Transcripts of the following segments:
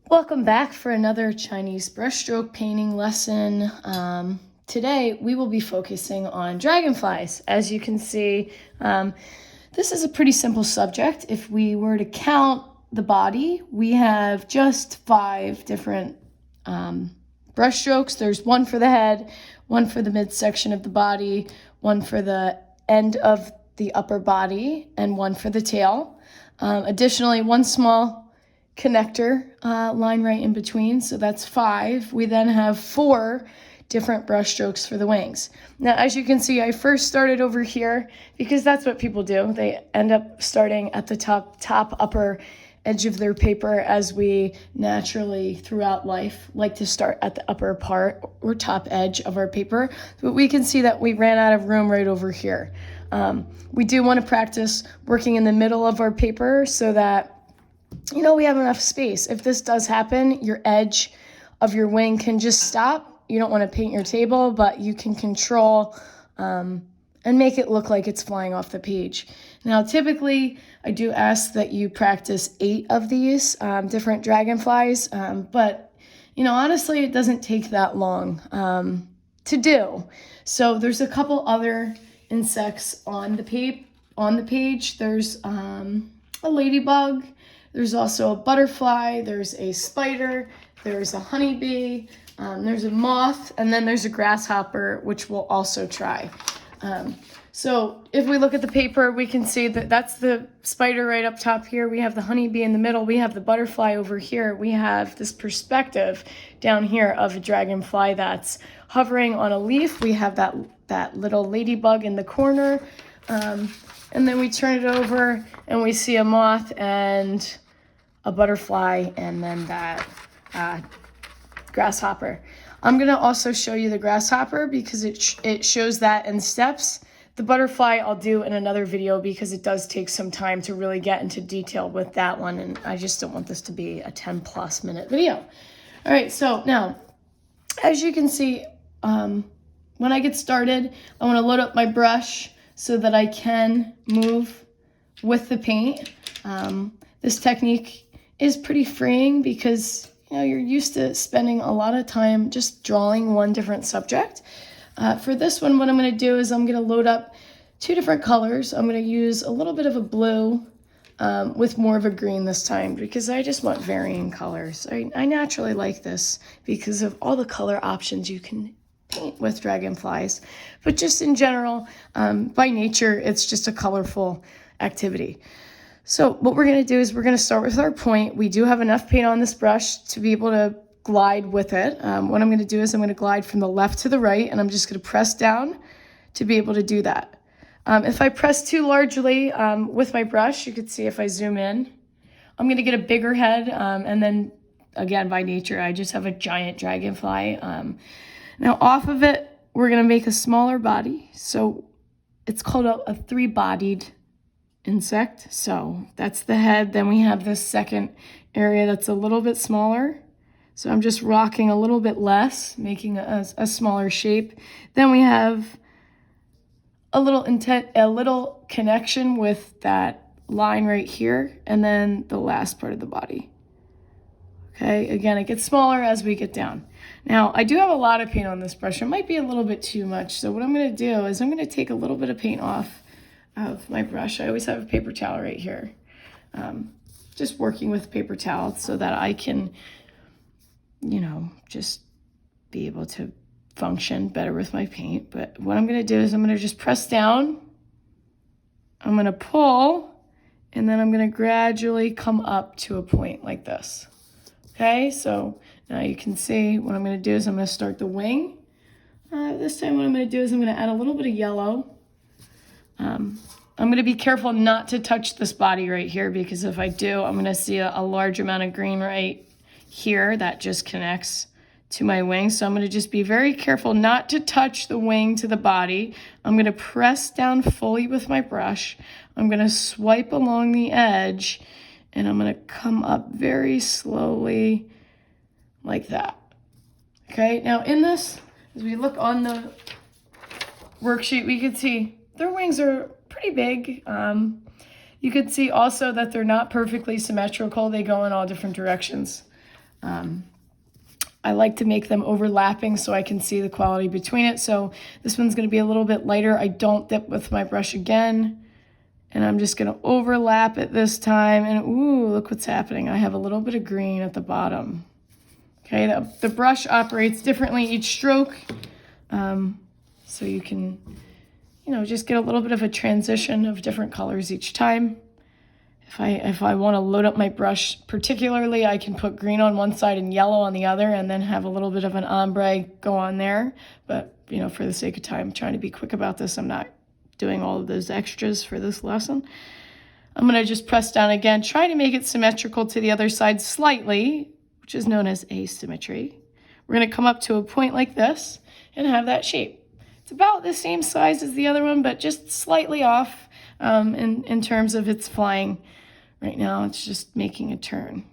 Welcome back for another Chinese brushstroke painting lesson. Today we will be focusing on dragonflies. As you can see, this is a pretty simple subject. If we were to count the body, we have just 5 different brushstrokes. There's one for the head, one for the midsection of the body, one for the end of the upper body, and one for the tail. Additionally, one small connector line right in between, so that's 5. We then have 4 different brush strokes for the wings. Now, as you can see, I first started over here because that's what people do. They end up starting at the top upper edge of their paper, as we naturally throughout life like to start at the upper part or top edge of our paper. But we can see that we ran out of room right over here. We do want to practice working in the middle of our paper so that we have enough space. If this does happen, your edge of your wing can just stop. You don't want to paint your table, but you can control and make it look like it's flying off the page. Now, typically, I do ask that you practice 8 of these different dragonflies, but honestly, it doesn't take that long to do. So there's a couple other insects on the page. There's a ladybug. There's also a butterfly, there's a spider, there's a honeybee, there's a moth, and then there's a grasshopper, which we'll also try. So if we look at the paper, we can see that that's the spider right up top here. We have the honeybee in the middle. We have the butterfly over here. We have this perspective down here of a dragonfly that's hovering on a leaf. We have that little ladybug in the corner. And then we turn it over and we see a moth and a butterfly and then that grasshopper. I'm going to also show you the grasshopper because it shows that in steps. The butterfly I'll do in another video because it does take some time to really get into detail with that one, and I just don't want this to be a 10+ minute video. All right, so now, as you can see, when I get started, I want to load up my brush so that I can move with the paint. This technique is pretty freeing because you're used to spending a lot of time just drawing one different subject. For this one, what I'm going to do is I'm going to load up 2 different colors. I'm going to use a little bit of a blue with more of a green this time because I just want varying colors. I naturally like this because of all the color options you can paint with dragonflies, but just in general, by nature, it's just a colorful activity. So what we're going to do is we're going to start with our point. We do have enough paint on this brush to be able to glide with it. What I'm going to do is I'm going to glide from the left to the right, and I'm just going to press down to be able to do that. If I press too largely with my brush, you can see if I zoom in, I'm going to get a bigger head, and then again, by nature, I just have a giant dragonfly. Now off of it, we're going to make a smaller body. So it's called a 3-bodied insect. So that's the head. Then we have this second area that's a little bit smaller. So I'm just rocking a little bit less, making a smaller shape. Then we have a little connection with that line right here. And then the last part of the body. Okay, again, it gets smaller as we get down. Now, I do have a lot of paint on this brush. It might be a little bit too much. So what I'm going to do is I'm going to take a little bit of paint off of my brush. I always have a paper towel right here. Just working with paper towel so that I can, just be able to function better with my paint. But what I'm going to do is I'm going to just press down. I'm going to pull, and then I'm going to gradually come up to a point like this. Okay, so now you can see what I'm going to do is I'm going to start the wing. This time what I'm going to do is I'm going to add a little bit of yellow. I'm going to be careful not to touch this body right here because if I do, I'm going to see a large amount of green right here that just connects to my wing. So I'm going to just be very careful not to touch the wing to the body. I'm going to press down fully with my brush. I'm going to swipe along the edge. And I'm going to come up very slowly like that. Okay, now in this, as we look on the worksheet, we can see their wings are pretty big. You could see also that they're not perfectly symmetrical. They go in all different directions. I like to make them overlapping so I can see the quality between it. So this one's going to be a little bit lighter. I don't dip with my brush again. And I'm just going to overlap it this time. And ooh, look what's happening. I have a little bit of green at the bottom. Okay, the brush operates differently each stroke. So you can, just get a little bit of a transition of different colors each time. If I want to load up my brush particularly, I can put green on one side and yellow on the other and then have a little bit of an ombre go on there. But, for the sake of time, I'm trying to be quick about this. I'm not doing all of those extras for this lesson. I'm going to just press down again, try to make it symmetrical to the other side slightly, which is known as asymmetry. We're going to come up to a point like this and have that shape. It's about the same size as the other one, but just slightly off in terms of its flying. Right now, it's just making a turn.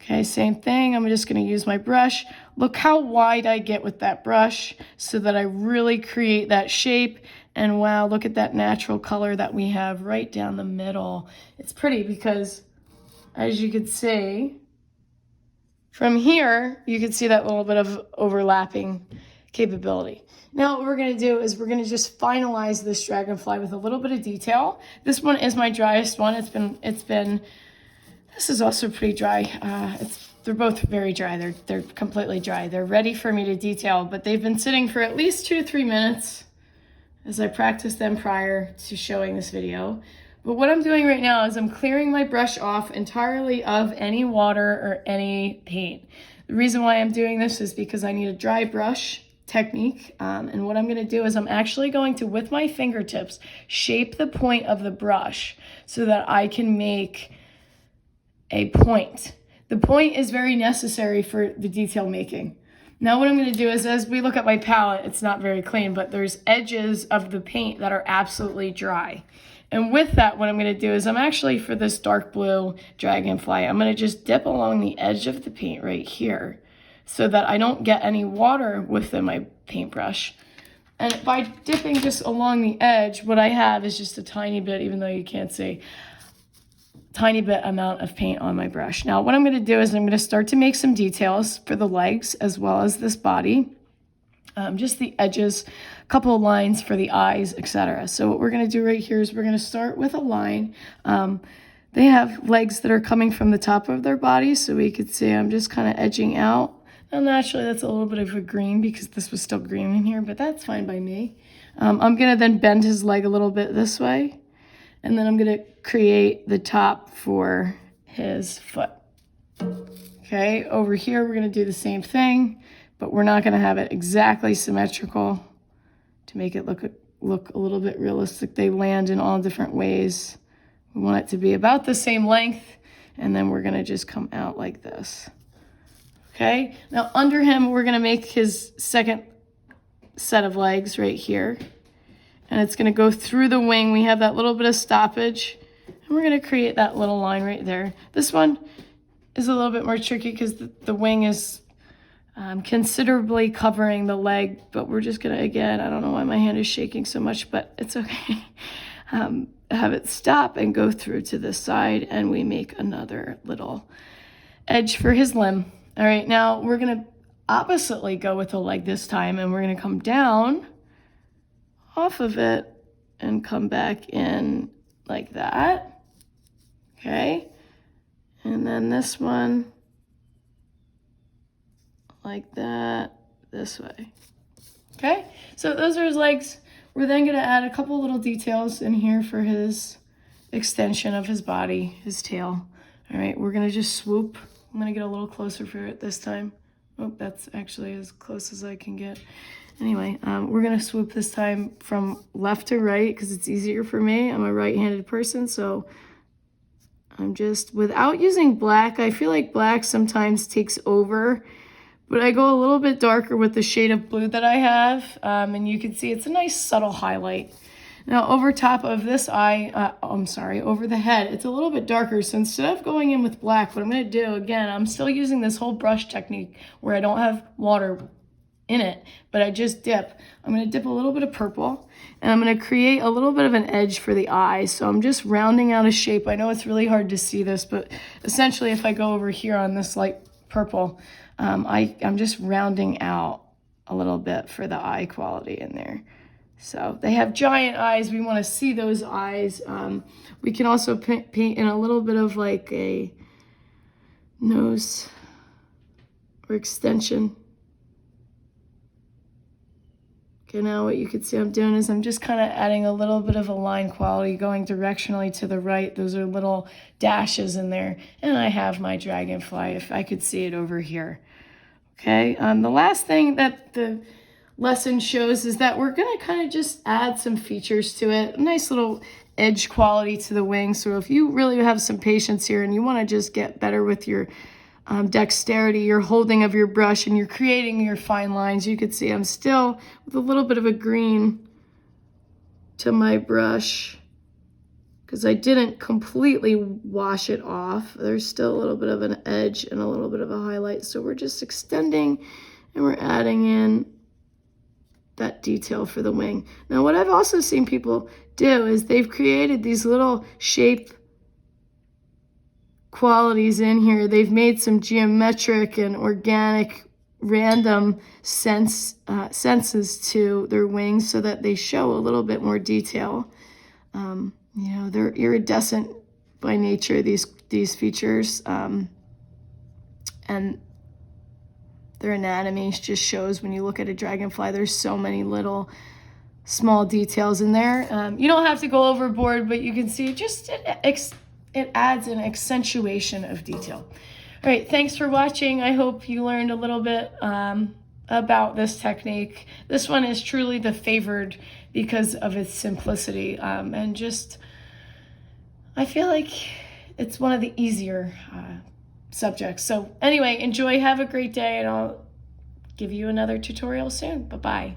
Okay, same thing. I'm just going to use my brush. Look how wide I get with that brush so that I really create that shape. And wow, look at that natural color that we have right down the middle. It's pretty because, as you can see, from here, you can see that little bit of overlapping capability. Now what we're going to do is we're going to just finalize this dragonfly with a little bit of detail. This one is my driest one. This is also pretty dry. They're both very dry. They're completely dry. They're ready for me to detail, but they've been sitting for at least 2 to 3 minutes as I practiced them prior to showing this video. But what I'm doing right now is I'm clearing my brush off entirely of any water or any paint. The reason why I'm doing this is because I need a dry brush technique. And what I'm going to do is I'm actually going to, with my fingertips, shape the point of the brush so that I can make a point. The point is very necessary for the detail making. Now what I'm going to do is, as we look at my palette, it's not very clean, but there's edges of the paint that are absolutely dry. And with that, what I'm going to do is I'm actually, for this dark blue dragonfly, I'm going to just dip along the edge of the paint right here so that I don't get any water within my paintbrush. And by dipping just along the edge, what I have is just a tiny bit, even though you can't see, tiny bit amount of paint on my brush. Now what I'm going to do is I'm going to start to make some details for the legs as well as this body. Just the edges, a couple of lines for the eyes, etc. So what we're going to do right here is we're going to start with a line. They have legs that are coming from the top of their body, so we could see I'm just kind of edging out. Now naturally that's a little bit of a green because this was still green in here, but that's fine by me. I'm going to then bend his leg a little bit this way, and then I'm going to create the top for his foot. Okay, over here we're going to do the same thing, but we're not going to have it exactly symmetrical to make it look a little bit realistic. They land in all different ways. We want it to be about the same length, and then we're going to just come out like this. Okay, now under him, we're going to make his second set of legs right here. And it's going to go through the wing. We have that little bit of stoppage. And we're going to create that little line right there. This one is a little bit more tricky because the wing is considerably covering the leg. But we're just going to, again, I don't know why my hand is shaking so much, but it's okay. Have it stop and go through to this side. And we make another little edge for his limb. All right, now we're going to oppositely go with the leg this time. And we're going to come down off of it and come back in like that. Okay, and then this one like that this way. Okay, so those are his legs. We're then going to add a couple little details in here for his extension of his body, his tail. All right, we're going to just swoop. I'm going to get a little closer for it this time. Oh, that's actually as close as I can get. Anyway, we're going to swoop this time from left to right because it's easier for me. I'm a right-handed person, so I'm just, without using black, I feel like black sometimes takes over, but I go a little bit darker with the shade of blue that I have, and you can see it's a nice subtle highlight. Now, over top of this eye, over the head, it's a little bit darker, so instead of going in with black, what I'm going to do, again, I'm still using this whole brush technique where I don't have water in it, but I just dip. I'm going to dip a little bit of purple, and I'm going to create a little bit of an edge for the eye. So I'm just rounding out a shape. I know it's really hard to see this, but essentially if I go over here on this light purple, I'm just rounding out a little bit for the eye quality in there. So they have giant eyes. We want to see those eyes. We can also paint in a little bit of like a nose or extension. Okay, now what you can see I'm doing is I'm just kind of adding a little bit of a line quality going directionally to the right. Those are little dashes in there. And I have my dragonfly, if I could see it over here. Okay, the last thing that the lesson shows is that we're going to kind of just add some features to it. A nice little edge quality to the wing. So if you really have some patience here and you want to just get better with your dexterity, your holding of your brush, and you're creating your fine lines, you can see I'm still with a little bit of a green to my brush because I didn't completely wash it off. There's still a little bit of an edge and a little bit of a highlight. So we're just extending and we're adding in that detail for the wing. Now what I've also seen people do is they've created these little shape qualities in here. They've made some geometric and organic random senses to their wings so that they show a little bit more detail. You know, they're iridescent by nature, these features, and their anatomy just shows when you look at a dragonfly, there's so many little small details in there. You don't have to go overboard, but you can see just it adds an accentuation of detail. All right, thanks for watching. I hope you learned a little bit about this technique. This one is truly the favored because of its simplicity, and just, I feel like it's one of the easier subjects. So anyway, enjoy, have a great day, and I'll give you another tutorial soon. Bye-bye.